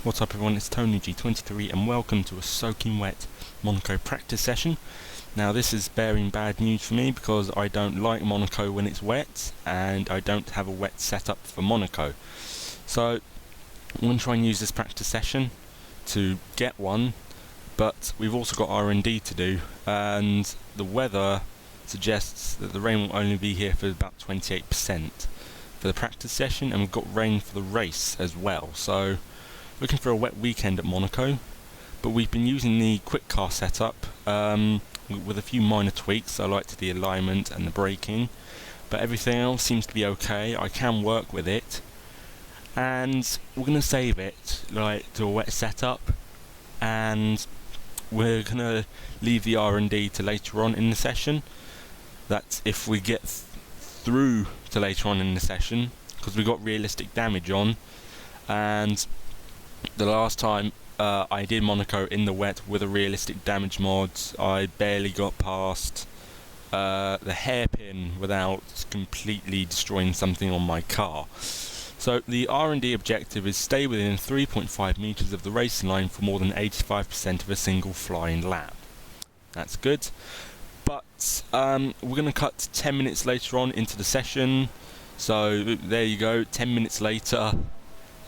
What's up everyone, it's Tony G23 and welcome to a soaking wet Monaco practice session. Now this is bearing bad news for me because I don't like Monaco when it's wet and I don't have a wet setup for Monaco. So I'm going to try and use this practice session to get one, but we've also got R&D to do and the weather suggests that the rain will only be here for about 28% for the practice session, and we've got rain for the race as well. So looking for a wet weekend at Monaco, but we've been using the quick car setup with a few minor tweaks. I liked the alignment and the braking, but everything else seems to be okay. I can work with it, and we're going to save it to a wet setup, and we're going to leave the R&D to later on in the session. That's if we get through to later on in the session, because we got realistic damage on, and the last time I did Monaco in the wet with a realistic damage mod, I barely got past the hairpin without completely destroying something on my car. So the R&D objective is stay within 3.5 meters of the racing line for more than 85% of a single flying lap. That's good. But we're going to cut 10 minutes later on into the session. So there you go, 10 minutes later,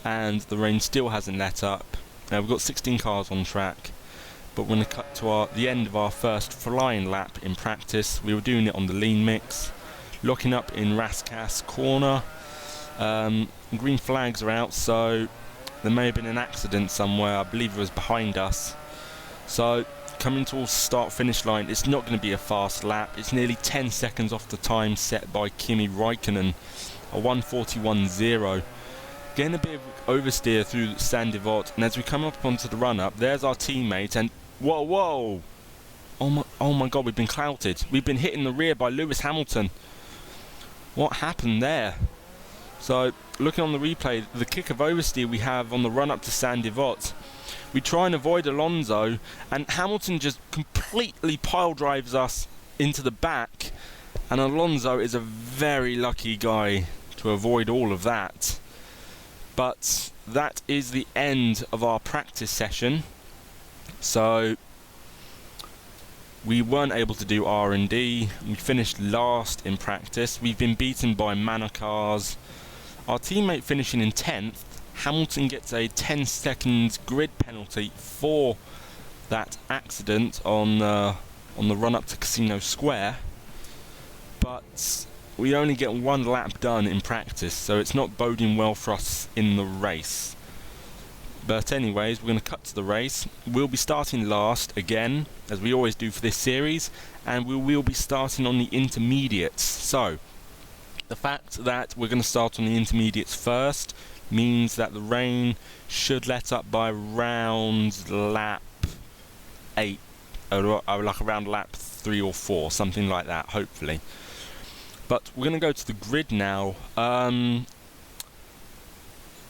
and the rain still hasn't let up. We've got 16 cars on track, but we're going to cut to the end of our first flying lap in practice. We were doing it on the lean mix, locking up in Rascasse corner. Green flags are out, so there may have been an accident somewhere. I believe it was behind us. So coming towards the start-finish line, it's not going to be a fast lap. It's nearly 10 seconds off the time set by Kimi Räikkönen, a 1:41.0. Getting a bit of oversteer through Sandivot, and as we come up onto the run-up, there's our teammate, and whoa! Oh my god, we've been clouted. We've been hit in the rear by Lewis Hamilton. What happened there? So, looking on the replay, the kick of oversteer we have on the run-up to Sandivot, we try and avoid Alonso, and Hamilton just completely pile drives us into the back, and Alonso is a very lucky guy to avoid all of that. But that is the end of our practice session. So we weren't able to do R&D. We finished last in practice. We've been beaten by Manacars. Our teammate finishing in 10th. Hamilton gets a 10-second grid penalty for that accident on the run up to Casino Square. But we only get one lap done in practice, so it's not boding well for us in the race. But anyways, we're going to cut to the race. We'll be starting last again, as we always do for this series, and we will be starting on the intermediates. So the fact that we're going to start on the intermediates first means that the rain should let up by around lap 8, like around lap 3 or 4, something like that, hopefully. But we're going to go to the grid now.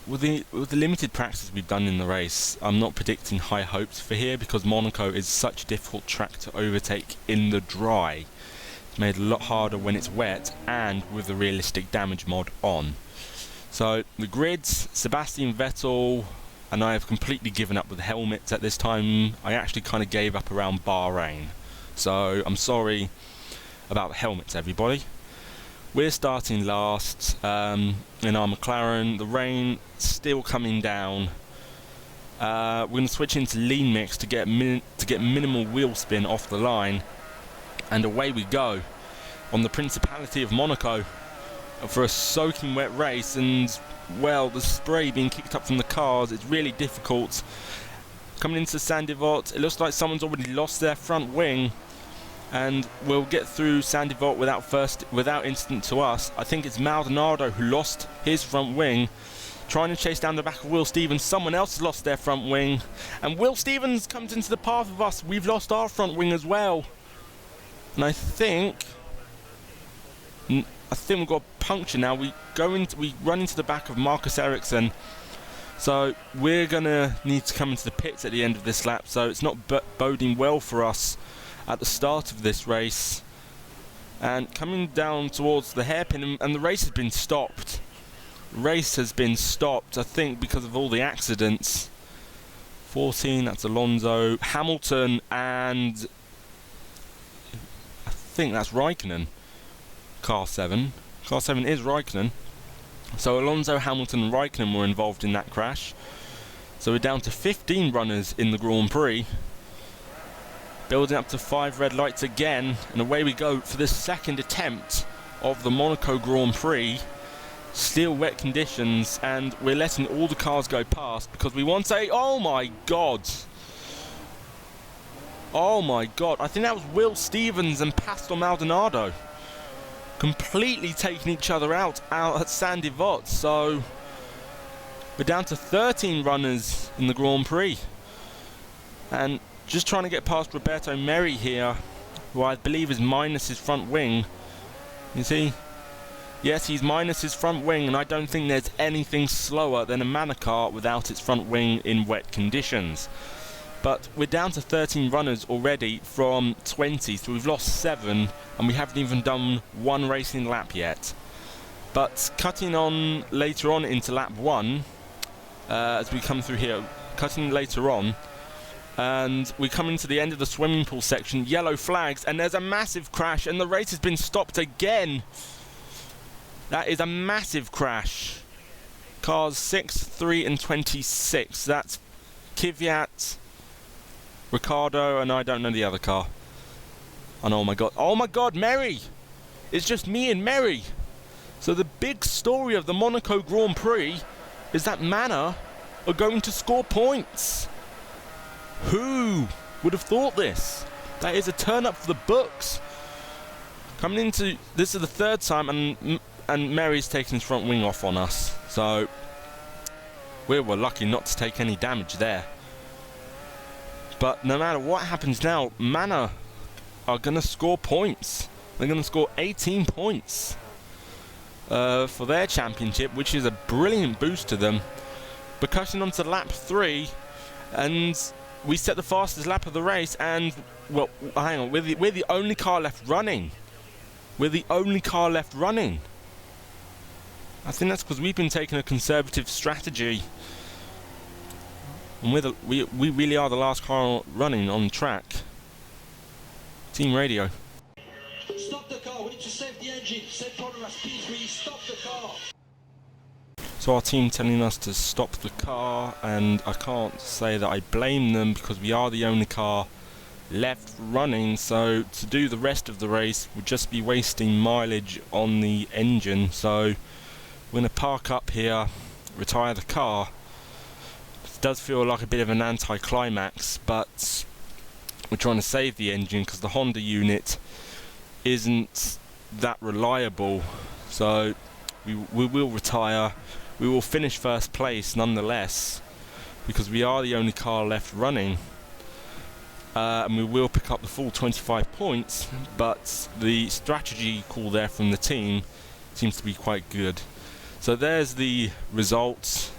With the limited practice we've done in the race, I'm not predicting high hopes for here because Monaco is such a difficult track to overtake in the dry. It's made a lot harder when it's wet and with the realistic damage mod on. So the grids, Sebastian Vettel and I have completely given up with helmets at this time. I actually kind of gave up around Bahrain. So I'm sorry about the helmets, everybody. We're starting last in our McLaren. The rain still coming down. We're going to switch into lean mix to get minimal wheel spin off the line, and away we go on the Principality of Monaco for a soaking wet race. And well, the spray being kicked up from the cars, it's really difficult. Coming into Sandivot, it looks like someone's already lost their front wing. And we'll get through Sandivot without incident to us. I think it's Maldonado who lost his front wing, trying to chase down the back of Will Stevens. Someone else has lost their front wing, and Will Stevens comes into the path of us. We've lost our front wing as well, and I think we've got a puncture now. We run into the back of Marcus Ericsson, so we're gonna need to come into the pits at the end of this lap. So it's not boding well for us at the start of this race, and coming down towards the hairpin, and the race has been stopped. I think because of all the accidents. 14, that's Alonso, Hamilton, and I think that's Raikkonen. Car 7. Car 7 is Raikkonen. So Alonso, Hamilton and Raikkonen were involved in that crash. So we're down to 15 runners in the Grand Prix. Building up to 5 red lights again, and away we go for the second attempt of the Monaco Grand Prix. Still wet conditions, and we're letting all the cars go past because we want a... Oh my god! Oh my god, I think that was Will Stevens and Pastor Maldonado completely taking each other out at Sandy Vot. So we're down to 13 runners in the Grand Prix, and just trying to get past Roberto Merri here, who I believe is minus his front wing. You see? Yes, he's minus his front wing, and I don't think there's anything slower than a Manor car without its front wing in wet conditions. But we're down to 13 runners already from 20, so we've lost 7, and we haven't even done one racing lap yet. But cutting on later on into lap 1, as we come through here, cutting later on, and we come into the end of the swimming pool section, yellow flags, and there's a massive crash, and the race has been stopped again. That is a massive crash. Cars 6, 3 and 26. That's Kvyat, Ricciardo, and I don't know the other car. And oh my god, Merri! It's just me and Merri. So the big story of the Monaco Grand Prix is that Manor are going to score points. Who would have thought this? That is a turn up for the books. Coming into... This is the third time, and Merri's taken his front wing off on us, so we were lucky not to take any damage there. But no matter what happens now, Manor are going to score points. They're going to score 18 points for their championship, which is a brilliant boost to them. But cutting on to lap 3, and we set the fastest lap of the race, and well, hang on, we're the only car left running. We're the only car left running. I think that's because we've been taking a conservative strategy, and we really are the last car running on track. Team radio. Stop the car, we need to save the engine. Save problem as P3, stop the car. So our team telling us to stop the car, and I can't say that I blame them because we are the only car left running, so to do the rest of the race would just be wasting mileage on the engine. So we're going to park up here, retire the car. It does feel like a bit of an anticlimax, but we're trying to save the engine because the Honda unit isn't that reliable. So we will retire. We will finish first place nonetheless because we are the only car left running. And we will pick up the full 25 points, but the strategy call there from the team seems to be quite good. So there's the results.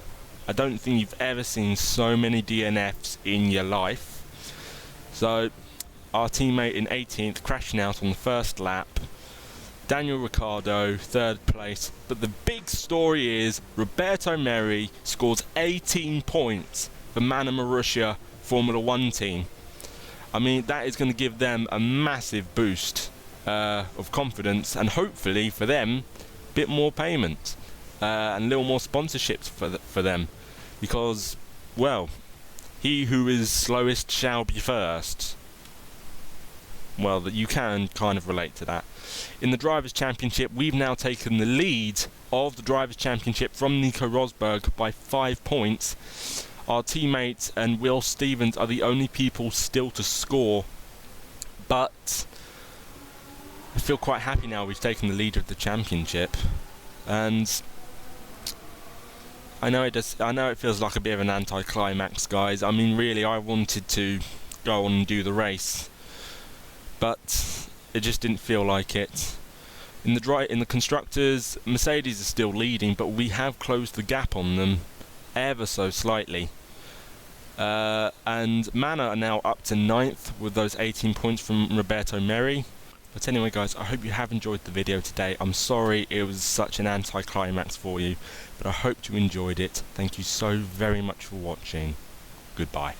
I don't think you've ever seen so many DNFs in your life. So our teammate in 18th crashing out on the first lap. Daniel Ricciardo, 3rd place. But the big story is Roberto Merri scores 18 points for Manor Marussia Formula 1 team. I mean, that is going to give them a massive boost of confidence, and hopefully for them, a bit more payment and a little more sponsorships for them. Because, well, he who is slowest shall be first. Well, that you can kind of relate to that. In the Drivers' Championship, we've now taken the lead of the Drivers' Championship from Nico Rosberg by 5 points. Our teammates and Will Stevens are the only people still to score, but I feel quite happy now we've taken the lead of the championship, and I know it feels like a bit of an anticlimax, guys. I mean, really, I wanted to go on and do the race, but it just didn't feel like it. In the constructors, Mercedes is still leading, but we have closed the gap on them ever so slightly. And Manor are now up to 9th with those 18 points from Roberto Merri. But anyway, guys, I hope you have enjoyed the video today. I'm sorry it was such an anticlimax for you, but I hope you enjoyed it. Thank you so very much for watching. Goodbye.